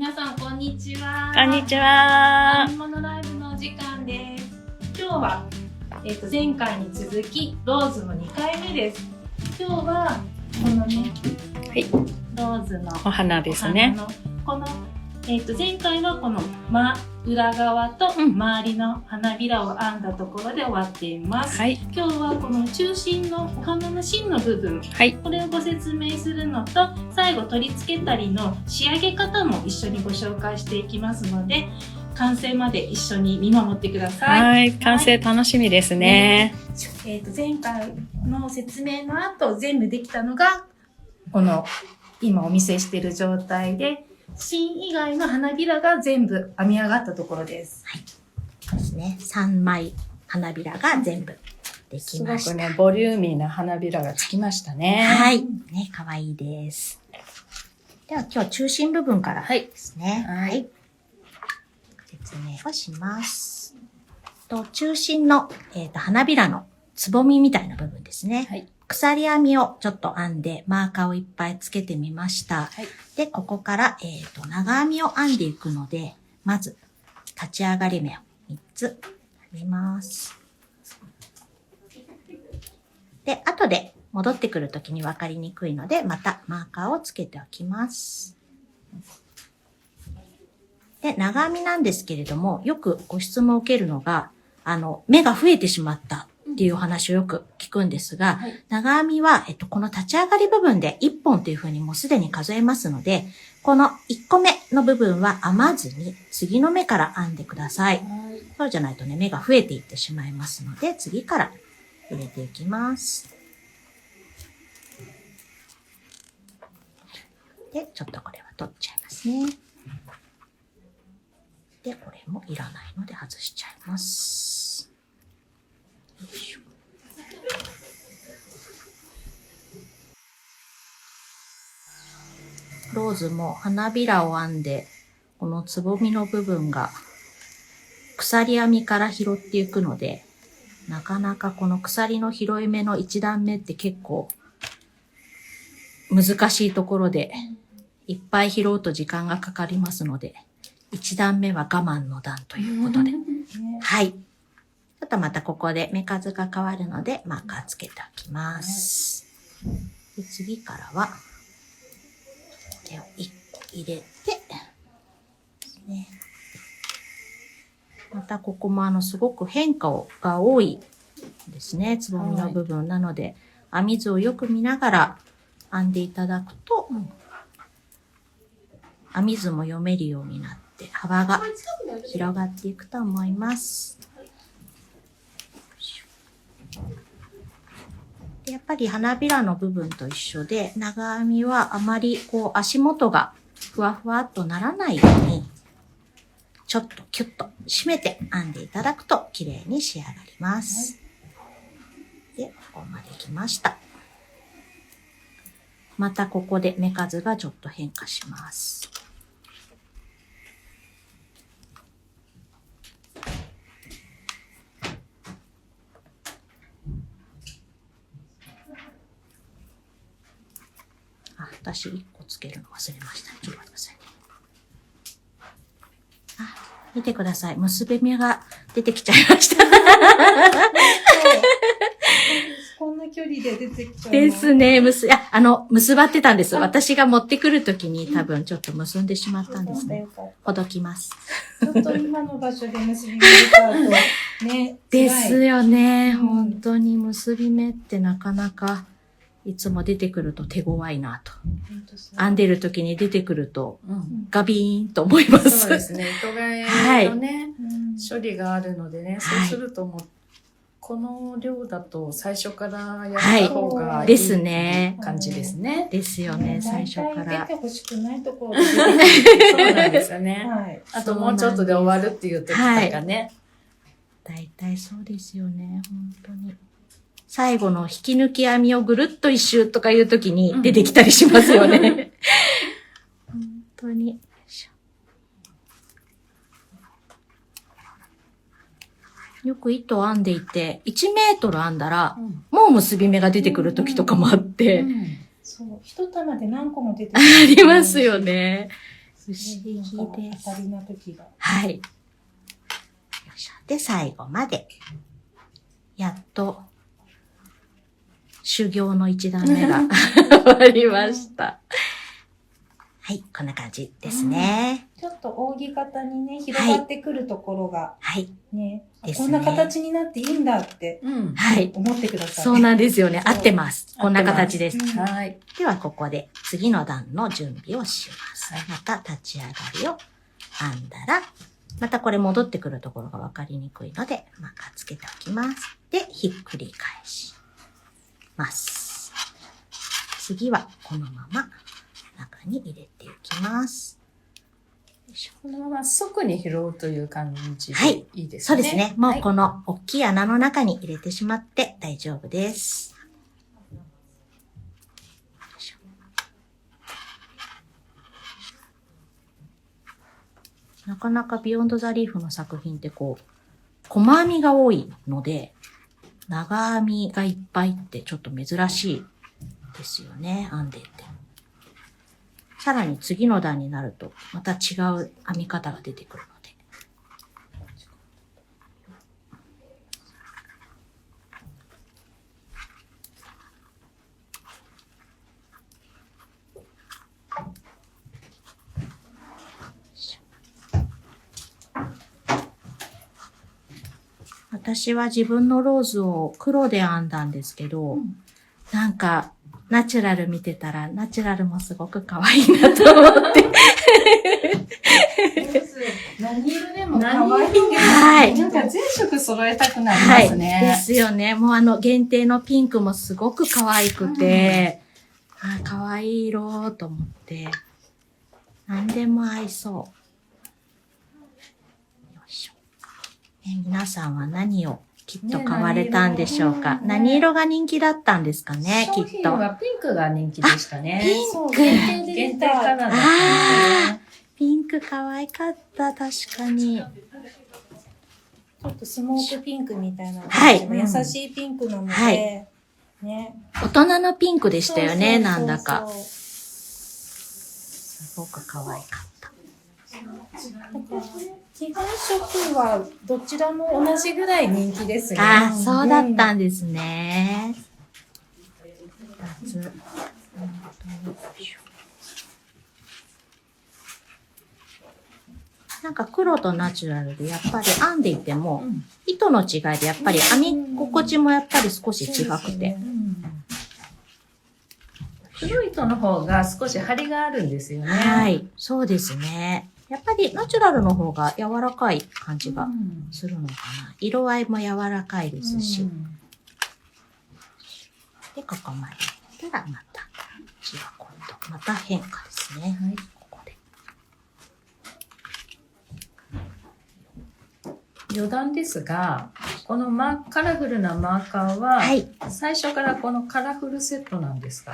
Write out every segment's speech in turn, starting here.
皆さんこんにちは。こんにちは。編み物ライブのお時間です。今日は、前回に続きローズの2回目です。今日はこのね、はい、ローズのお花ですね。この前回はこの裏側と周りの花びらを編んだところで終わっています。はい、今日はこの中心のお花の芯の部分、はい、これをご説明するのと、最後取り付けたりの仕上げ方も一緒にご紹介していきますので、完成まで一緒に見守ってください。はい、完成楽しみですね。前回の説明の後全部できたのがこの今お見せしている状態で、芯以外の花びらが全部編み上がったところです。はい。そうですね。3枚花びらが全部できました。すごくね、ボリューミーな花びらがつきましたね。はい。ね、かわいいです。では今日中心部分からですね。はい。説明をします。中心の、花びらのつぼみみたいな部分ですね。はい。鎖編みをちょっと編んで、マーカーをいっぱいつけてみました。はい、で、ここから、長編みを編んでいくので、まず、立ち上がり目を3つ編みます。で、後で戻ってくるときに分かりにくいので、またマーカーをつけておきます。で、長編みなんですけれども、よくご質問を受けるのが、目が増えてしまったっていうお話をよく聞くんですが、はい、長編みは、この立ち上がり部分で1本というふうにもうすでに数えますので、この1個目の部分は編まずに次の目から編んでください。はい、そうじゃないとね、目が増えていってしまいますので、次から入れていきます。で、ちょっとこれは取っちゃいますね。で、これもいらないので外しちゃいます。よいしょ。ローズも花びらを編んで、このつぼみの部分が鎖編みから拾っていくので、なかなかこの鎖の拾い目の1段目って結構難しいところで、いっぱい拾うと時間がかかりますので、1段目は我慢の段ということで。はい。ちょっとまたここで目数が変わるので、マーカーつけておきます。で、次からは、これを1個入れて、ね、またここもすごく変化が多いですね。つぼみの部分なので、編み図をよく見ながら編んでいただくと、編み図も読めるようになって、幅が広がっていくと思います。でやっぱり花びらの部分と一緒で、長編みはあまり足元がふわふわっとならないように、ちょっとキュッと締めて編んでいただくと綺麗に仕上がります。で、ここまで来ました。またここで目数がちょっと変化します。私1個つけるの忘れましたね。ちょっと待ってくださいね。見てください。結び目が出てきちゃいました。こんな距離で出てきちゃうですね。結ばってたんです。私が持ってくるときに多分ちょっと結んでしまったんですね。ほどきます。ちょっと今の場所で結び目出た後、ね。ですよね。本当に結び目ってなかなか、いつも出てくると手強いなと。編んでる時に出てくると、ガビーンと思います。そうですね。糸替えのね、処理があるのでね、そうするともう、この量だと最初からやった方がいいですね。感じですね。ですよね、最初から。出てほしくないところで出てそうなんですよね。あともうちょっとで終わるっていう時とかね。大体そうですよね、本当に。最後の引き抜き編みをぐるっと一周とかいうときに出てきたりしますよね。本当に。よく糸を編んでいて、1メートル編んだら、もう結び目が出てくるときとかもあって。そう、一玉で何個も出てくる。ありますよね。不思議です。当たりな時が。はい。よいしょ。で、最後まで、やっと、修行の一段目が終わりました。はい、こんな感じですね。ちょっと扇形にね、広がってくるところが、はい。ね、こんな形になっていいんだって、はい。思ってください。そうなんですよね。合ってます。こんな形です。はい。では、ここで次の段の準備をします。また立ち上がりを編んだら、またこれ戻ってくるところが分かりにくいので、マーカーつけておきます。で、ひっくり返します。次はこのまま中に入れていきます。このまま即に拾うという感じはいでいいですね。そうですね。もうこの大きい穴の中に入れてしまって大丈夫です。なかなかビヨンドザリーフの作品ってこう、細編みが多いので、長編みがいっぱいってちょっと珍しいですよね、編んでいて。さらに次の段になると、また違う編み方が出てくるので。私は自分のローズを黒で編んだんですけど、なんか、ナチュラル見てたら、ナチュラルもすごく可愛いなと思って。何色でも可愛いんですね。はい。なんか全色揃えたくなりますね。はい。ですよね。もう限定のピンクもすごく可愛くて、可愛い色と思って、何でも合いそう。よいしょ。皆さんは何をきっと買われたんでしょうか。何色が人気だったんですかね、きっと。商品はピンクが人気でしたね。ピンク限定カラーだったので。ピンク可愛かった、確かに。ちょっとスモークピンクみたいな感じの優しいピンクなので、はい、ね。大人のピンクでしたよね、なんだか。すごく可愛かった。基本色はどちらも同じぐらい人気ですね。そうだったんですね。2つ。なんか黒とナチュラルでやっぱり編んでいても、糸の違いでやっぱり編み心地もやっぱり少し違くて。黒い糸の方が少し張りがあるんですよね。はい、そうですね。やっぱりナチュラルの方が柔らかい感じがするのかな。色合いも柔らかいですし。で、ここまでやったらまた、違う今度、また変化ですね。はい、ここで。余談ですが、このカラフルなマーカーは、はい、最初からこのカラフルセットなんですか？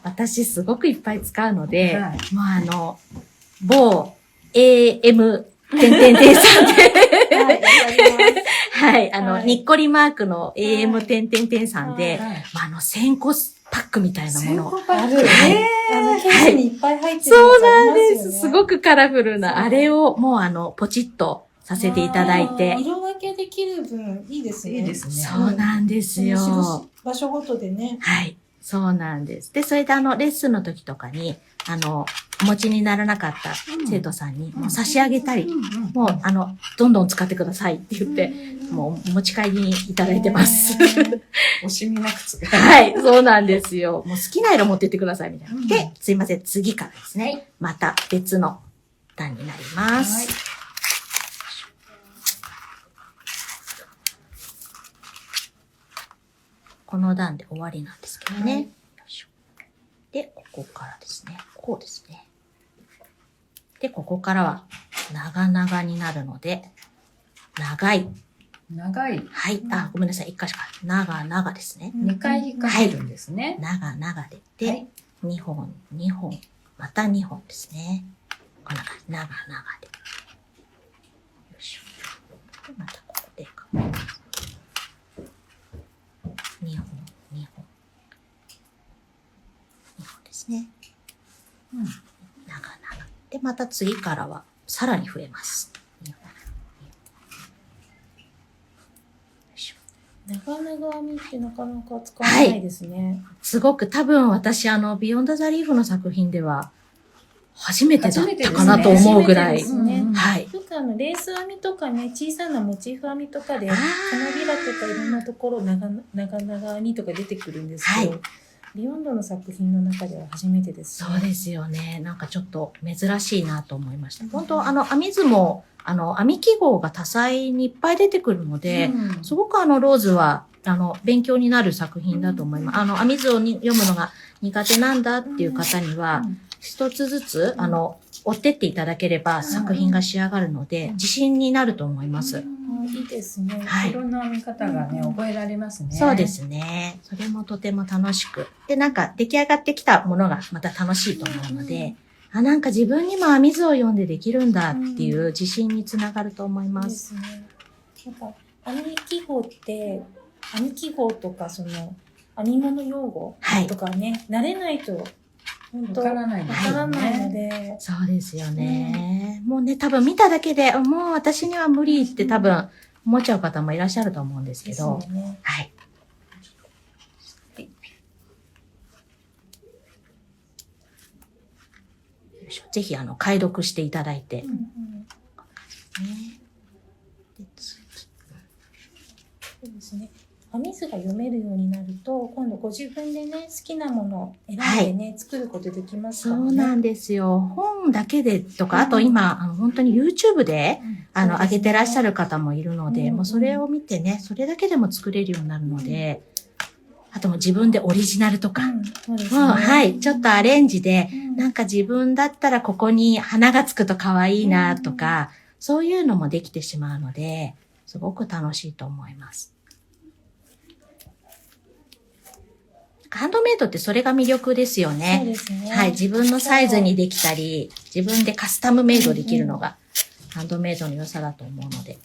私すごくいっぱい使うので、はい、もう某 AM さんで、はい、はい、にっこりマークの AM さんで、1000個パックみたいなものを。1000個パック、ケースにいっぱい入ってるやつありますよね。そうなんです。すごくカラフルな、あれをもうポチッとさせていただいて。色分けできる分いいですね。いいですね。そうなんですよ。場所ごとでね。はい。そうなんです。で、それでレッスンの時とかに、お持ちにならなかった生徒さんにもう差し上げたり、もう、どんどん使ってくださいって言って、もうお持ち帰りにいただいてます。惜しみなく使う。はい、そうなんですよ。もう好きな色持ってってくださいみたいな。で、すいません、次からですね。また別の段になります。この段で終わりなんですけどね。で、ここからですね。こうですね。で、ここからは長々になるので、長い。長い。はい。ごめんなさい。一回しか。長ですね。2回引っ掛けるんですね。長で。で、2本、また2本ですね。こんな感じ。長で。よいしょ。で、またここでかけます。2本ですね。長。で、ままた次からはさらに増えます。長々編みってなかなか使わないですね。すごく多分私ビヨンドザリーフの作品では初めてだったかなと思うぐらい。はい。よくレース編みとかね、小さなモチーフ編みとかで、花びらとかいろんなところ長々編みとか出てくるんですけど、ビヨンドの作品の中では初めてです、ね。そうですよね。なんかちょっと珍しいなと思いました。本当編み図も編み記号が多彩にいっぱい出てくるので、すごくローズは、勉強になる作品だと思います。編み図を読むのが苦手なんだっていう方には、一つずつ、追ってっていただければ作品が仕上がるので、自信になると思います。いいですね。いろんな編み方がね、覚えられますね。そうですね。それもとても楽しく。で、なんか出来上がってきたものがまた楽しいと思うので、なんか自分にも編み図を読んでできるんだっていう自信につながると思います。なんか編み記号って、編み記号とか編み物用語とかね、慣れないとわからないので。そうですよね。もうね、多分見ただけで、もう私には無理って多分思っちゃう方もいらっしゃると思うんですけど。はい。ぜひ解読していただいて。そうですね。編み図が読めるようになると、今度ご自分でね、好きなものを選んでね、作ることできますからね。そうなんですよ。本だけでとか、あと今、本当に YouTube で、上げてらっしゃる方もいるので、もうそれを見てね、それだけでも作れるようになるので、あとも自分でオリジナルとか、はい、ちょっとアレンジで、なんか自分だったらここに花がつくと可愛いなとか、そういうのもできてしまうので、すごく楽しいと思います。ハンドメイドってそれが魅力ですよね。そうですね。はい。自分のサイズにできたり、自分でカスタムメイドできるのが、ハンドメイドの良さだと思うので。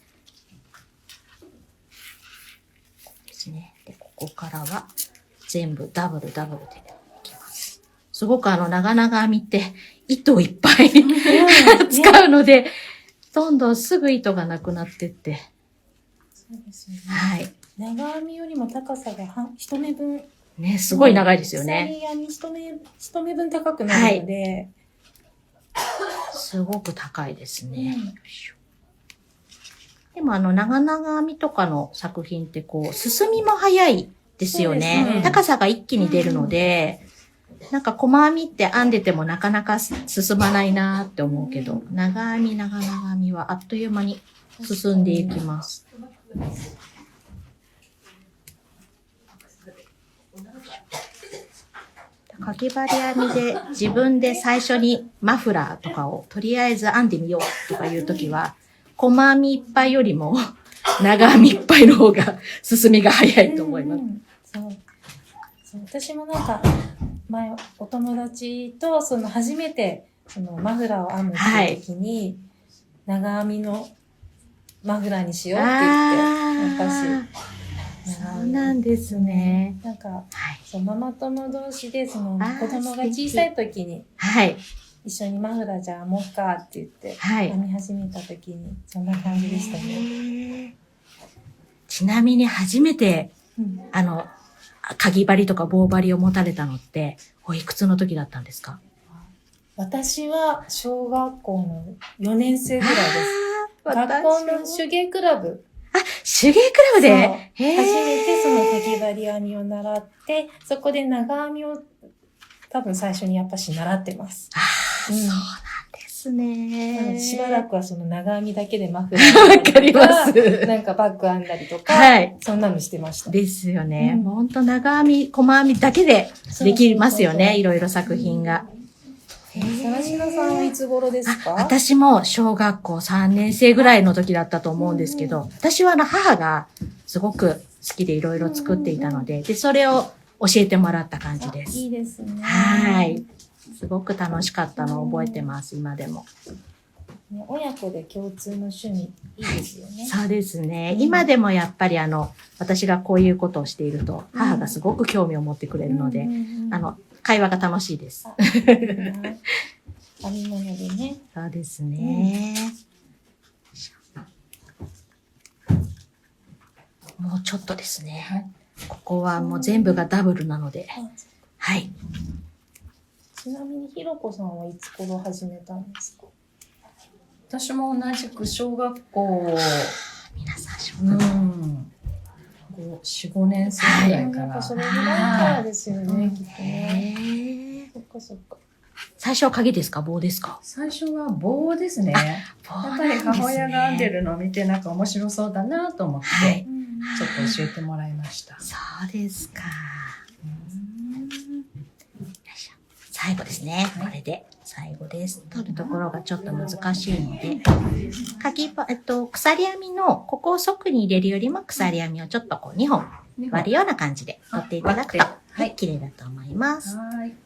ですね。で、ここからは、全部ダブルでいきます。すごく長々編みって、糸をいっぱい使うので、どんどんすぐ糸がなくなってって。そうですよね。はい。長編みよりも高さが一目分、ね、すごい長いですよね。一目分高くなるので、すごく高いですね。でも長々編みとかの作品って進みも早いですよね。高さが一気に出るので、なんか細編みって編んでてもなかなか進まないなって思うけど、長編みはあっという間に進んでいきます。かぎ針編みで自分で最初にマフラーとかをとりあえず編んでみようとかいうときは、細編みいっぱいよりも長編みいっぱいの方が進みが早いと思います。そう私もなんか前お友達と初めてマフラーを編むっていう時に、長編みのマフラーにしようって言って昔。そうなんですね。なんか、ママ友同士で、子供が小さい時に、一緒にマフラーじゃあ編もうかって言って、編み始めた時に、そんな感じでしたね。ちなみに初めて、かぎ針とか棒針を持たれたのって、おいくつの時だったんですか？私は小学校の4年生ぐらいです。学校の手芸クラブ。手芸クラブで初めてかぎ針編みを習って、そこで長編みを多分最初にやっぱし習ってます。そうなんですね。しばらくは長編みだけでマフラーとか、わかります。なんかバッグ編んだりとか、そんなのしてました。ですよね。ほんと長編み、細編みだけでできますよね。いろいろ作品が。さしなさんはいつ頃ですか？私も小学校3年生ぐらいの時だったと思うんですけど、私は母がすごく好きでいろいろ作っていたので、それを教えてもらった感じです。いいですね。はい。すごく楽しかったのを覚えてます、今でも。親子で共通の趣味、いいですよね。そうですね。今でもやっぱり私がこういうことをしていると、母がすごく興味を持ってくれるので、会話が楽しいです。編み物でね。そうですね。もうちょっとですね。ここはもう全部がダブルなので。はい。ちなみにひろこさんはいつ頃始めたんですか？私も同じく小学校、皆さん小学校。4、5年生ぐらいから。それぐらいからですよね、きっとね。そっかそっか。最初は鍵ですか？棒ですか？最初は棒ですね。やっぱり母親が編んでるのを見てなんか面白そうだなと思って、ちょっと教えてもらいました。そうですか。最後ですね。これで最後です。取るところがちょっと難しいので、鎖編みのここを側に入れるよりも鎖編みをちょっとこう2本割るような感じで取っていただくと、綺麗だと思います。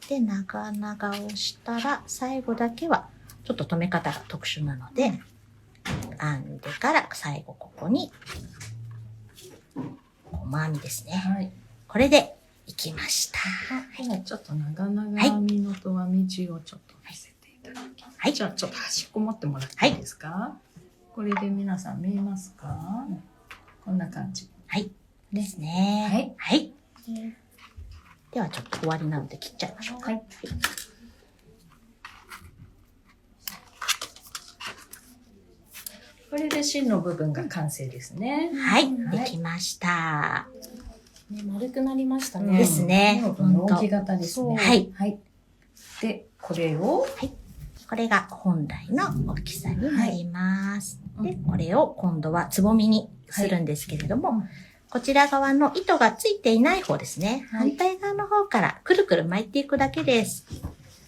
で、長々をしたら最後だけはちょっと留め方が特殊なので、編んでから最後ここに細編みですね。これでいきました。ちょっと長々編みのと編み地をちょっと見せていただきます。じゃあちょっと端っこ持ってもらっていいですか？これで皆さん見えますか？こんな感じ。ですね。ではちょっと終わりなので切っちゃいましょうか。これで芯の部分が完成ですね。できました。丸くなりましたね。ですね。扇形ですね。で、これを、これが本来の大きさになります。で、これを今度はつぼみにするんですけれども、こちら側の糸がついていない方ですね。反対側の方からくるくる巻いていくだけです。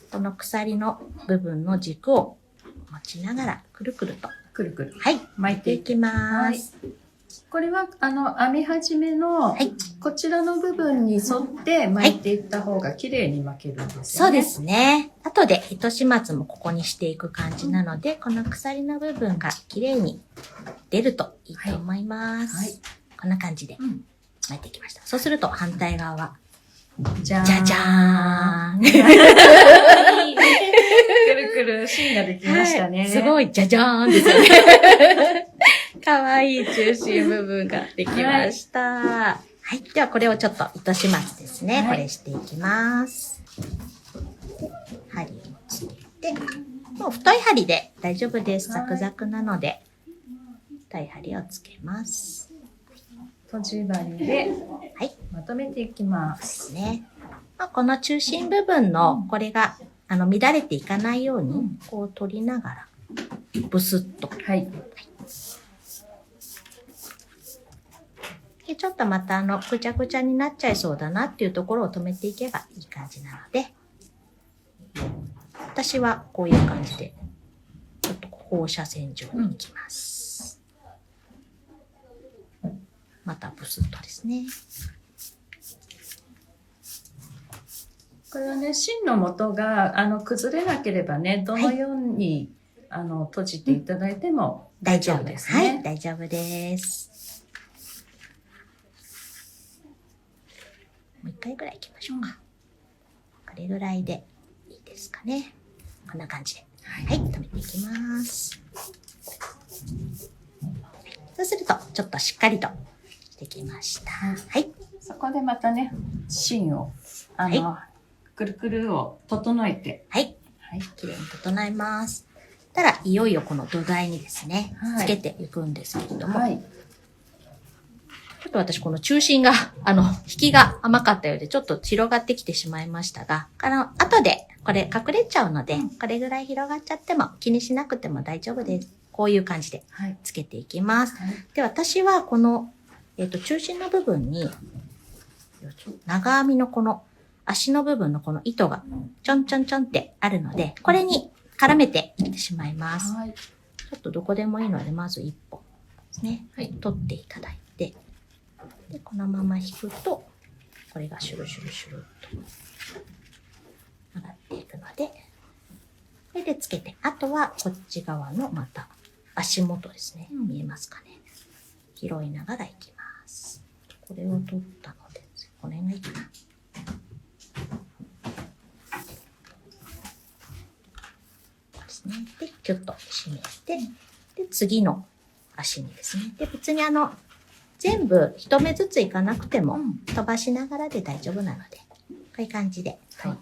この鎖の部分の軸を持ちながらくるくると。巻いていきます。これは、編み始めの、こちらの部分に沿って巻いていった方が綺麗に巻けるんですよね。そうですね。後で糸始末もここにしていく感じなので、この鎖の部分が綺麗に出るといいと思います。こんな感じで巻いていきました。そうすると反対側は、じゃじゃーん。くるくる芯ができましたね。すごい、じゃじゃーんですよね。かわいい中心部分ができました。ではこれをちょっと糸始末ですね。これしていきます。針をつけて、もう太い針で大丈夫です。ザクザクなので、太い針をつけます。閉じ針で、まとめていきます。この中心部分の、これが、乱れていかないように、こう取りながら、ブスッと。でちょっとまたぐちゃぐちゃになっちゃいそうだなっていうところを止めていけばいい感じなので、私はこういう感じで、ちょっと放射線状に行きます。またブスッとですね。これはね、芯の元が、崩れなければね、どのように、閉じていただいても大丈夫ですね。大丈夫です。もう一回ぐらい行きましょうか。これぐらいでいいですかね。こんな感じで。止めていきます。そうすると、ちょっとしっかりとできました。そこでまたね、芯を、くるくるを整えて。綺麗に整えます。たら、いよいよこの土台にですね、つけていくんですけれども、ちょっと私この中心が、引きが甘かったようで、ちょっと広がってきてしまいましたが、後でこれ隠れちゃうので、これぐらい広がっちゃっても気にしなくても大丈夫です。こういう感じでつけていきます。で、私はこの、中心の部分に、長編みのこの足の部分のこの糸がちょんちょんちょんってあるので、これに絡めていってしまいます。ちょっとどこでもいいので、まず1本ですね。取っていただいて、で、このまま引くと、これがシュルシュルシュルっと上がっていくので、これでつけて、あとはこっち側のまた足元ですね。見えますかね。拾いながらいきます。これを取ったので、この辺がいいかな。ですね。で、キュッと締めて、で、次の足にですね。で、別に全部一目ずついかなくても、飛ばしながらで大丈夫なので、こういう感じで。はい。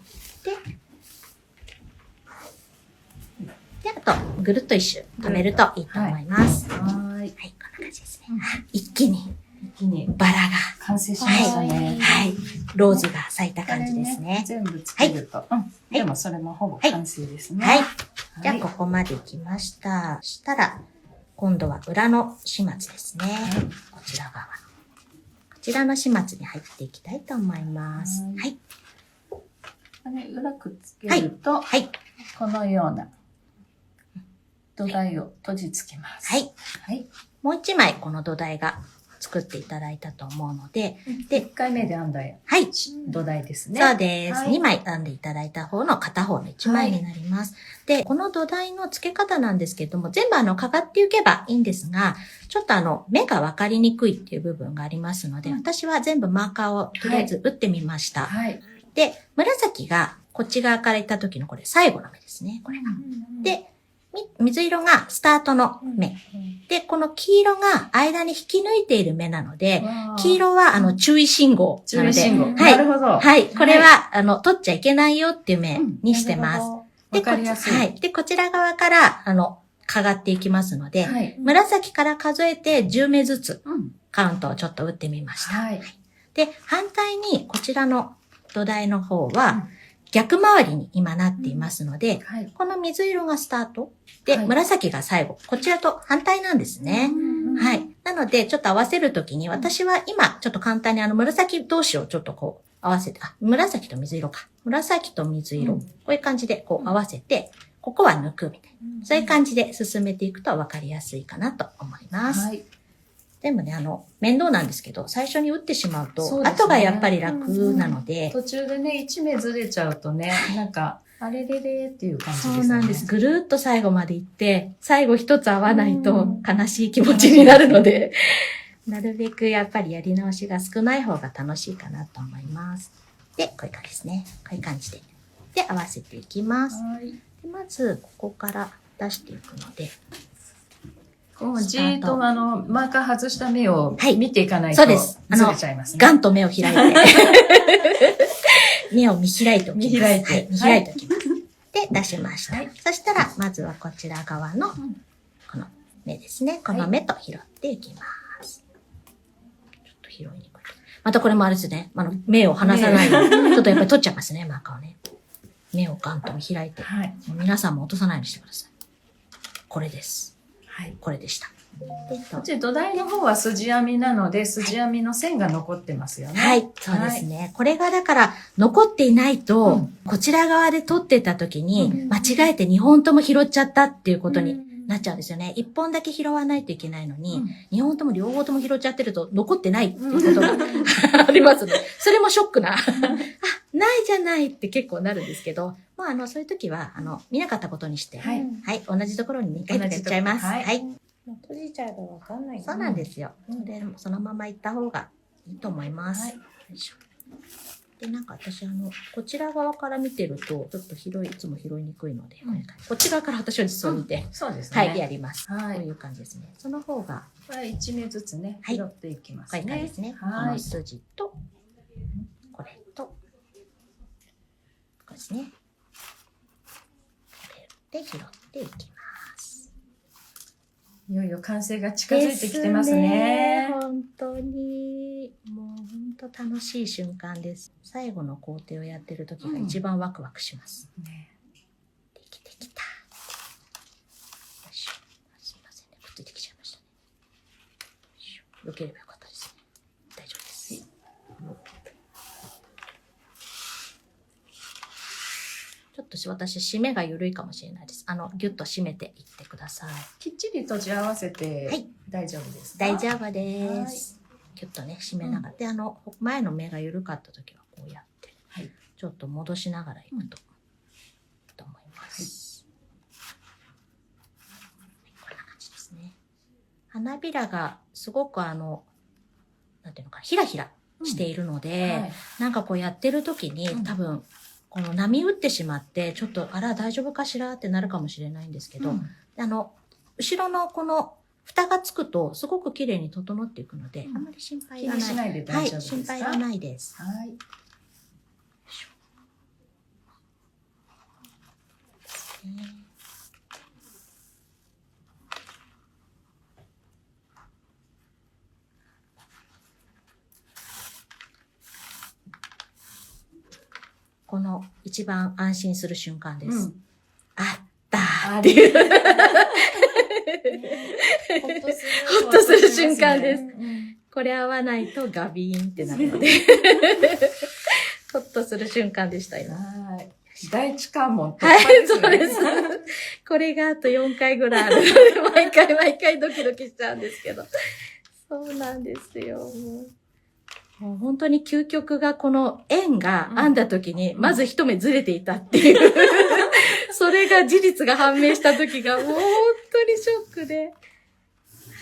で、あと、ぐるっと一周止めるといいと思います。はい。はい、こんな感じですね。一気にバラが完成しましたね。はい。ローズが咲いた感じですね。全部つけると。でもそれもほぼ完成ですね。はい。じゃあ、ここまで来ました。そしたら、今度は裏の始末ですね。こちら側。こちらの始末に入っていきたいと思います。はい。裏くっつけると、はい。このような土台を閉じつけます。はい。はい。もう一枚この土台が作っていただいたと思うので、で、1回目で編んだ土台ですね。そうです。2枚編んでいただいた方の片方の1枚になります。で、この土台の付け方なんですけれども、全部かかっていけばいいんですが、ちょっと目がわかりにくいっていう部分がありますので、私は全部マーカーをとりあえず打ってみました。はい。で、紫がこっち側から行った時のこれ最後の目ですね、これが。で、水色がスタートの目。で、この黄色が間に引き抜いている目なので、黄色は注意信号なので。注意信号。はい。なるほど。はい。これは、取っちゃいけないよっていう目にしてます。わかりやすい。はい。で、こちら側から、かがっていきますので、紫から数えて10目ずつ、カウントをちょっと打ってみました。はい。で、反対に、こちらの土台の方は、逆回りに今なっていますので、この水色がスタートで、紫が最後。こちらと反対なんですね。はい。なので、ちょっと合わせるときに、私は今、ちょっと簡単に紫同士をちょっとこう、合わせて、紫と水色か。紫と水色。こういう感じでこう合わせて、ここは抜くみたいな。そういう感じで進めていくと分かりやすいかなと思います。はい。でもね、面倒なんですけど、最初に打ってしまうと、後がやっぱり楽なので。途中でね、1目ずれちゃうとね、なんか、あれれれっていう感じですね。そうなんです。ぐるーっと最後まで行って、最後一つ合わないと悲しい気持ちになるので、なるべくやっぱりやり直しが少ない方が楽しいかなと思います。で、こういう感じですね。こういう感じで。で、合わせていきます。でまず、ここから出していくので、じーっとマーカー外した目を見ていかないと、そうです。ずれちゃいますね。ガンと目を開いて。目を見開いておきます。見開いて。はい、見開いておきます。で、出しました。そしたら、まずはこちら側の、この目ですね。この目と拾っていきます。ちょっと拾いにくい。またこれもあれですね。目を離さないように。ちょっとやっぱり取っちゃいますね、マーカーをね。目をガンと見開いて。皆さんも落とさないようにしてください。これです。はい、これでした。こっち土台の方は筋編みなので、筋編みの線が残ってますよね。はい、そうですね。これがだから残っていないと、こちら側で取ってた時に、間違えて2本とも拾っちゃったっていうことになっちゃうんですよね。1本だけ拾わないといけないのに、2本とも両方とも拾っちゃってると残ってないっていうことがありますので、それもショックな。ないじゃないって結構なるんですけど、そういう時は、見なかったことにして、はい、同じところに2回とかやっちゃいます。はい。閉じちゃえばわかんない。そうなんですよ。で、そのまま行った方がいいと思います。はい。で、なんか私、こちら側から見てると、ちょっといつも拾いにくいので、こっち側から私は実を見て、そうですね。はい、やります。こういう感じですね。その方が、これ1目ずつね、拾っていきますね。こういう感じですね。この筋と、これと、これですね。で、拾っていきます。いよいよ完成が近づいてきてますね。本当に、もう本当楽しい瞬間です。最後の工程をやってる時が一番ワクワクします。できてきた。よいしょ。すいませんね。くっついてきちゃいましたね。よければよかったですね。大丈夫です。ちょっと私、締めが緩いかもしれないです。ギュッと締めていってください。きっちり閉じ合わせて、大丈夫ですか？大丈夫です。ギュッとね、締めながら。で、前の目が緩かった時はこうやって、ちょっと戻しながらいくと、と思います。こんな感じですね。花びらがすごくなんていうのかな、ひらひらしているので、なんかこうやってる時に多分、この波打ってしまって、ちょっと、あら、大丈夫かしらってなるかもしれないんですけど、後ろのこの蓋がつくと、すごく綺麗に整っていくので、あんまり心配がない。気にしないで大丈夫ですか？はい、心配はないです。はい。この一番安心する瞬間です。うん、あったーっていう。ほっとする瞬間です。これ合わないとガビーンってなるので。ほっとする瞬間でした、今。はい。第一関門突破ですね。はい、そうです。これがあと4回ぐらいあるので、毎回ドキドキしちゃうんですけど。そうなんですよ。もう本当に究極がこの円が編んだ時に、まず一目ずれていたっていう。それが事実が判明した時がもう本当にショックで、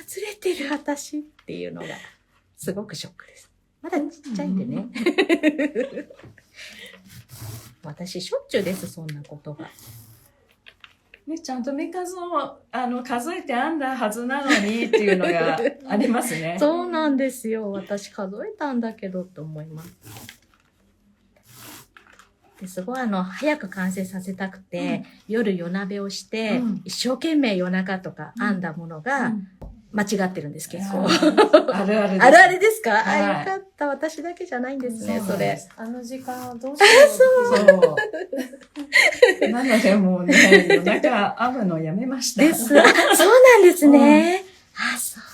ずれてる私っていうのがすごくショックです。まだちっちゃいんでね。私しょっちゅうです、そんなことが。ね、ちゃんと目数を数えて編んだはずなのにっていうのがありますね。そうなんですよ。私数えたんだけどって思います。ですごい早く完成させたくて、夜夜鍋をして、一生懸命夜中とか編んだものが間違ってるんです、結構。あるあるです。あるあるですか？あ、よかった。私だけじゃないんですね、それ。あの時間はどうしよう。そう。なのでもうね、夜中編むのやめました。です。あ、そうなんですね。あ、そっか。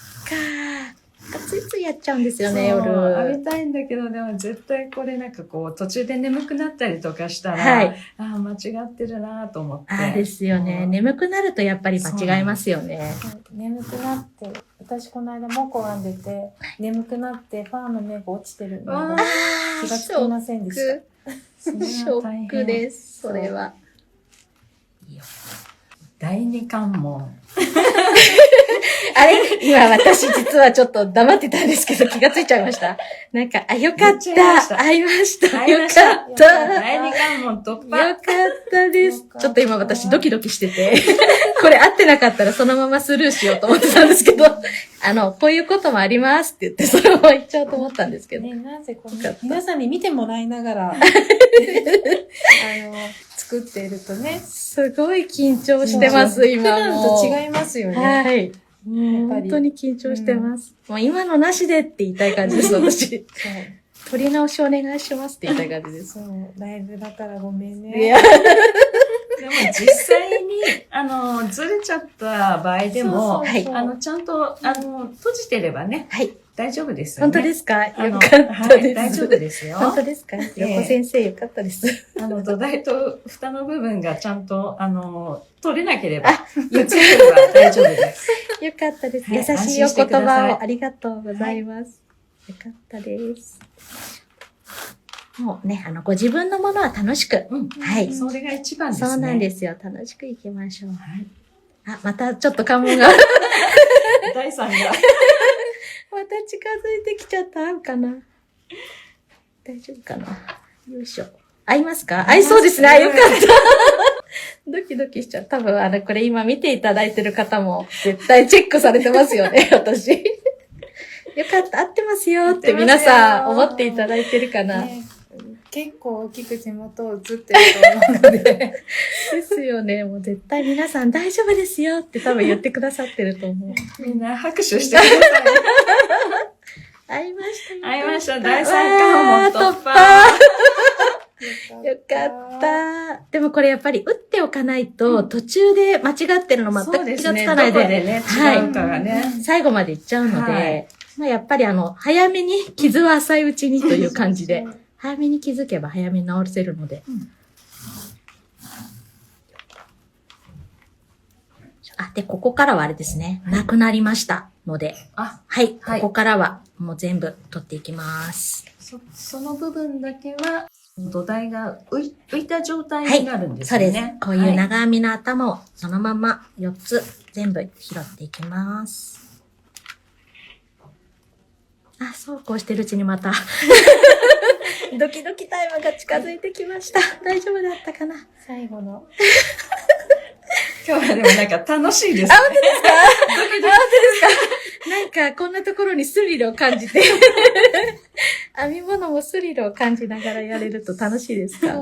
ついついやっちゃうんですよね、夜。編みたいんだけど、でも絶対これなんかこう、途中で眠くなったりとかしたら、間違ってるなと思って。あ、ですよね。眠くなるとやっぱり間違いますよね。眠くなって、私この間モコ編んでて、眠くなってファーの目が落ちてるのが気がつきませんでした。ショックです、それは。第二関門。あれ今私実はちょっと黙ってたんですけど気がついちゃいました。なんか、よかった。会いました。よかった。第二関門突破。よかったです。ちょっと今私ドキドキしてて、これ合ってなかったらそのままスルーしようと思ってたんですけど、こういうこともありますって言ってそのまま言っちゃおうと思ったんですけど。ね、なぜこの皆さんに見てもらいながら、作っているとね。すごい緊張してます、今も。普段と違いますよね。はい。本当に緊張してます。もう今のなしでって言いたい感じです、私。取り直しお願いしますって言いたい感じです。そう、ライブだからごめんね。でも実際に、ずれちゃった場合でも、ちゃんと、閉じてればね。はい。大丈夫ですよね。本当ですか？よかったです。大丈夫ですよ。本当ですか？横先生よかったです。土台と蓋の部分がちゃんと、取れなければ、ゆっくりは大丈夫です。よかったです。優しいお言葉をありがとうございます。よかったです。もうね、ご自分のものは楽しく。はい。それが一番ですね。そうなんですよ。楽しくいきましょう。はい。あ、またちょっと関門が。第3が。また近づいてきちゃった。合うかな？大丈夫かな？よいしょ。合いますか？合いそうですね。よかった。ドキドキしちゃう。多分、これ今見ていただいてる方も絶対チェックされてますよね、私。よかった。合ってますよって皆さん思っていただいてるかな。ね、結構大きく手元映ってると思うので。ですよね。もう絶対皆さん大丈夫ですよって多分言ってくださってると思う。みんな拍手してください。会いました。会いました。第3関門突破。よかった。でもこれやっぱり打っておかないと、途中で間違ってるの全く気がつかないで。どこでね、違うからね。最後までいっちゃうので、まあやっぱり早めに傷は浅いうちにという感じで、早めに気づけば早めに治せるので。で、ここからはあれですね。なくなりましたので。はい。ここからはもう全部取っていきます。その部分だけは、土台が浮いた状態になるんですよね。そうです。こういう長編みの頭をそのまま4つ全部拾っていきます。そうこうしてるうちにまたドキドキタイムが近づいてきました。大丈夫だったかな？最後の。今日はでもなんか楽しいですね。あ、本当ですか？本当ですか？なんかこんなところにスリルを感じて。編み物もスリルを感じながらやれると楽しいですか？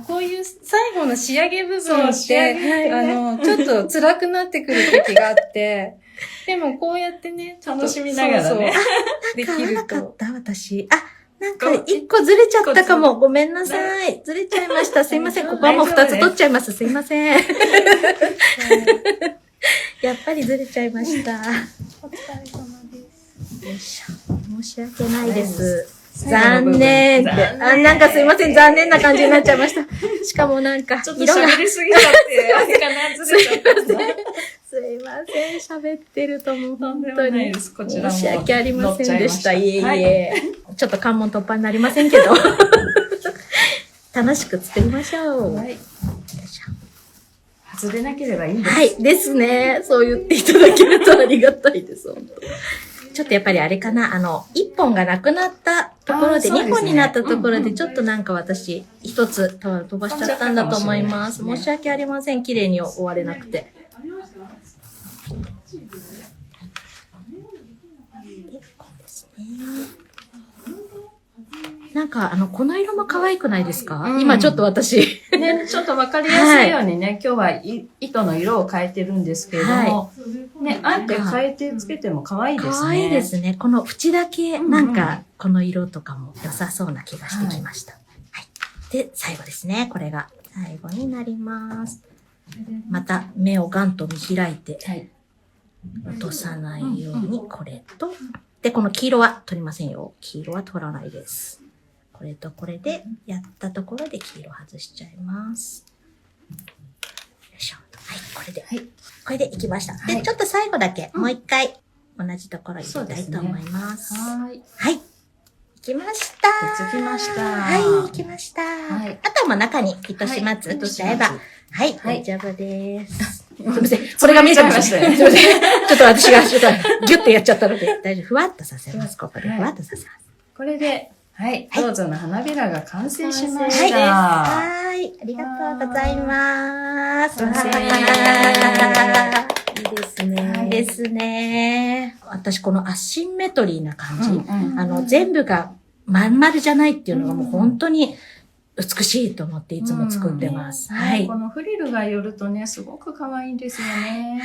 こういう最後の仕上げ部分って、ちょっと辛くなってくる時があって、でもこうやってね、楽しみながらね。できると。なかった、私。あ、なんか一個ずれちゃったかも。ごめんなさい。ずれちゃいました。すいません。ここはもう2つ取っちゃいます。すいません。やっぱりずれちゃいました。お疲れ様です。よいしょ。申し訳ないです。残念って。あ、なんかすいません。残念な感じになっちゃいました。しかもなんか、ちょっと喋りすぎちゃって、あれかな、ずれちゃった。すいません。喋ってるともう本当に。こちらも申し訳ありませんでした。いえいえ。ちょっと関門突破になりませんけど。楽しく作りましょう。はい。外れなければいいんです。はい。ですね。そう言っていただけるとありがたいです。本当。ちょっとやっぱりあれかな。1本がなくなったところで、2本になったところで、ちょっとなんか私、1つ飛ばしちゃったんだと思います。申し訳ありません。綺麗に終われなくて。なんか、この色も可愛くないですか？今ちょっと私。ね、ちょっとわかりやすいようにね、今日は糸の色を変えてるんですけれども、ね、あえて変えてつけても可愛いですね。可愛いですね。この縁だけ、なんか、この色とかも良さそうな気がしてきました。はい。で、最後ですね。これが最後になります。また、目をガンと見開いて、落とさないように、これと、で、この黄色は取りませんよ。黄色は取らないです。これとこれでやったところで黄色外しちゃいます。よいしょ。はい、これで。はい。これでいきました。はい、で、ちょっと最後だけ、もう一回、同じところ入れたいと思います。はい。はい。いきました。つきました。はい、いきました。はい。あとはもう中に糸始末しちゃえば。はい、大丈夫です。すみません。これが見えちゃいましたね。すみません。ちょっと私が、ちょっとギュッてやっちゃったので、大丈夫。ふわっとさせます。ここでふわっとさせます。これで、はい。ローズの花びらが完成しました。はい。ありがとうございます。完成。いいですね。いいですね。私、このアシンメトリーな感じ。全部がまん丸じゃないっていうのがもう本当に美しいと思っていつも作ってます。はい。このフリルが寄るとね、すごく可愛いんですよね。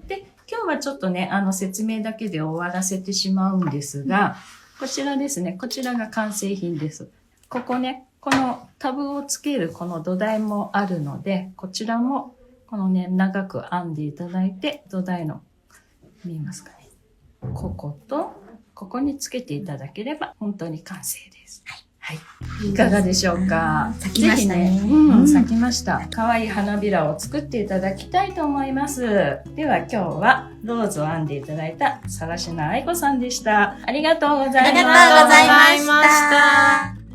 で、今日はちょっとね、説明だけで終わらせてしまうんですが、こちらですね。こちらが完成品です。ここね、このタブをつけるこの土台もあるので、こちらもこのね、長く編んでいただいて、土台の、見えますかね。ここと、ここにつけていただければ本当に完成です。はい。いかがでしょうか？咲きましたね。咲きました。可愛い花びらを作っていただきたいと思います。では今日はローズを編んでいただいた更科愛子さんでした。ありがとうございました。ありがとうございました。